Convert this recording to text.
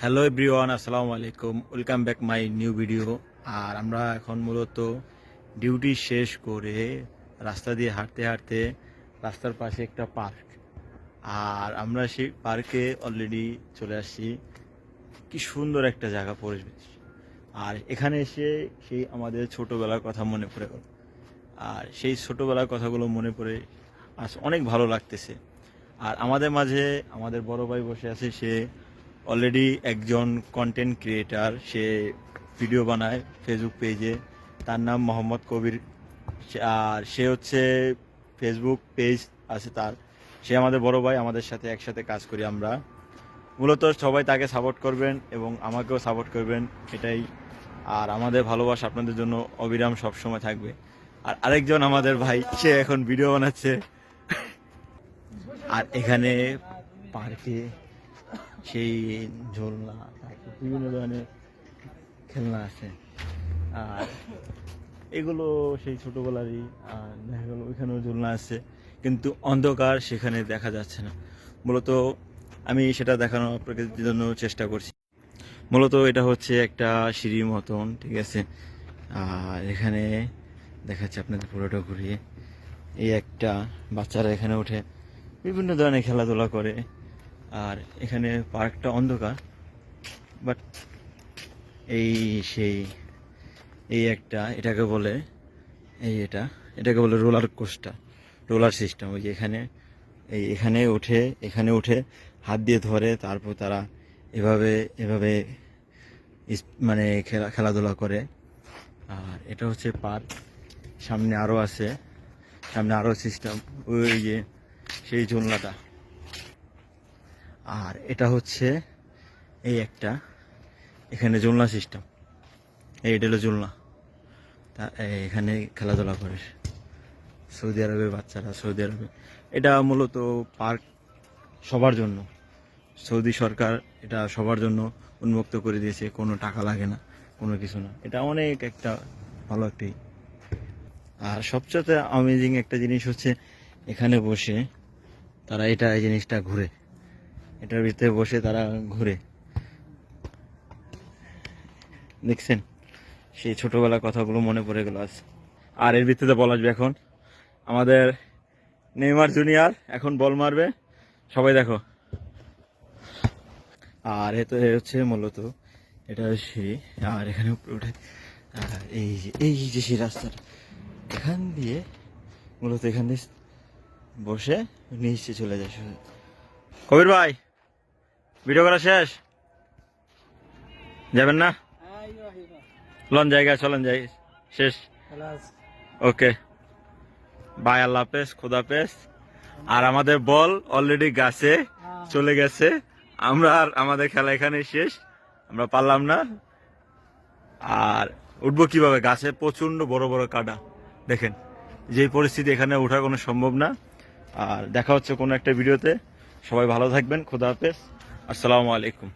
Hello everyone, আসসালামু আলাইকুম, welcome back my new video. আর আমরা এখন মূলত ডিউটি শেষ করে রাস্তা দিয়ে হাঁটতে হাঁটতে রাস্তার পাশে একটা পার্ক, আর আমরা সেই পার্কে অলরেডি চলে আসছি। কি সুন্দর একটা জায়গা, পরিবেশ। আর এখানে এসে সেই আমাদের ছোটোবেলার কথা মনে পড়ে গেল। আর সেই ছোটোবেলার কথাগুলো মনে পড়ে আজ অনেক ভালো লাগতেছে। আর আমাদের মাঝে আমাদের বড় ভাই বসে আছে। সে অলরেডি একজন কন্টেন্ট ক্রিয়েটার, সে ভিডিও বানায় ফেসবুক পেজে। তার নাম মোহাম্মদ কবির। আর সে হচ্ছে ফেসবুক পেজ আছে তার। সে আমাদের বড় ভাই, আমাদের সাথে একসাথে কাজ করি আমরা। মূলত সবাই তাকে সাপোর্ট করবেন এবং আমাকেও সাপোর্ট করবেন, এটাই। আর আমাদের ভালোবাসা আপনাদের জন্য অবিরাম সবসময় থাকবে। আর আরেকজন আমাদের ভাই, সে এখন ভিডিও বানাচ্ছে। আর এখানে পার্কে সেই ঝোলনা, বিভিন্ন ধরনের খেলনা আছে। আর এগুলো সেই ছোটোবেলারই। আর দেখা গেলো ওইখানেও ঝোলনা আছে, কিন্তু অন্ধকার, সেখানে দেখা যাচ্ছে না। মূলত আমি সেটা দেখানোর আপনাদের জন্য চেষ্টা করছি। মূলত এটা হচ্ছে একটা সিঁড়ির মতন, ঠিক আছে। আর এখানে দেখাচ্ছে আপনাদের পুরোটা ঘুরিয়ে। এই একটা বাচ্চারা এখানে উঠে বিভিন্ন ধরনের খেলাধুলা করে। আর এখানে পার্কটা অন্ধকার, বাট এই সেই এই একটা এটাকে বলে এটাকে বলে রোলার কোস্টার, রোলার সিস্টেম। ওই যে এখানে উঠে হাত দিয়ে ধরে, তারপর তারা এভাবে এভাবে মানে খেলাধুলা করে। আর এটা হচ্ছে পার্ক। সামনে আরও আছে, সামনে আরও সিস্টেম, ওই যে সেই ঝুলনাটা। আর এটা হচ্ছে এই একটা, এখানে ঝুলনা সিস্টেম, এইটা হলো ঝুলনা। তা এখানে খেলাধুলা করে সৌদি আরবে বাচ্চারা। সৌদি আরবে এটা মূলত পার্ক সবার জন্য। সৌদি সরকার এটা সবার জন্য উন্মুক্ত করে দিয়েছে, কোনো টাকা লাগে না, কোনো কিছু না। এটা অনেক একটা ভালো একটি। আর সবচেয়ে অ্যামেজিং একটা জিনিস হচ্ছে এখানে বসে তারা এই জিনিসটা ঘুরে, এটার ভিতরে বসে তারা ঘুরে। দেখছেন, সেই ছোটবেলার কথাগুলো মনে পড়ে গেল আজ। আর এর ভিত্তিতে বল আসবে এখন আমাদের নেইমার জুনিয়র, এখন বল মারবে, সবাই দেখো। আর এ হচ্ছে মূলত এটা সিঁড়ি। আর এখানে উপরে উঠে এই যে সেই রাস্তাটা, এখান দিয়ে মূলত এখান দিয়ে বসে নিচে চলে যায়। কবির ভাই, ভিডিও করা শেষ, যাবেন না? লন জায়গা, চলেন যাই, শেষ। ওকে বাই, আল্লাহ হাফেজ, খোদা হাফেজ। আর আমাদের বল অলরেডি গাছে চলে গেছে। আমরা আর আমাদের খেলা এখানে শেষ, আমরা পারলাম না। আর উঠবো কিভাবে? গাছে প্রচন্ড বড় বড় কাটা, দেখেন যে পরিস্থিতি, এখানে ওঠা কোনো সম্ভব না। আর দেখা হচ্ছে কোনো একটা ভিডিওতে। সবাই ভালো থাকবেন, খোদা হাফেজ, আসসালামু আলাইকুম।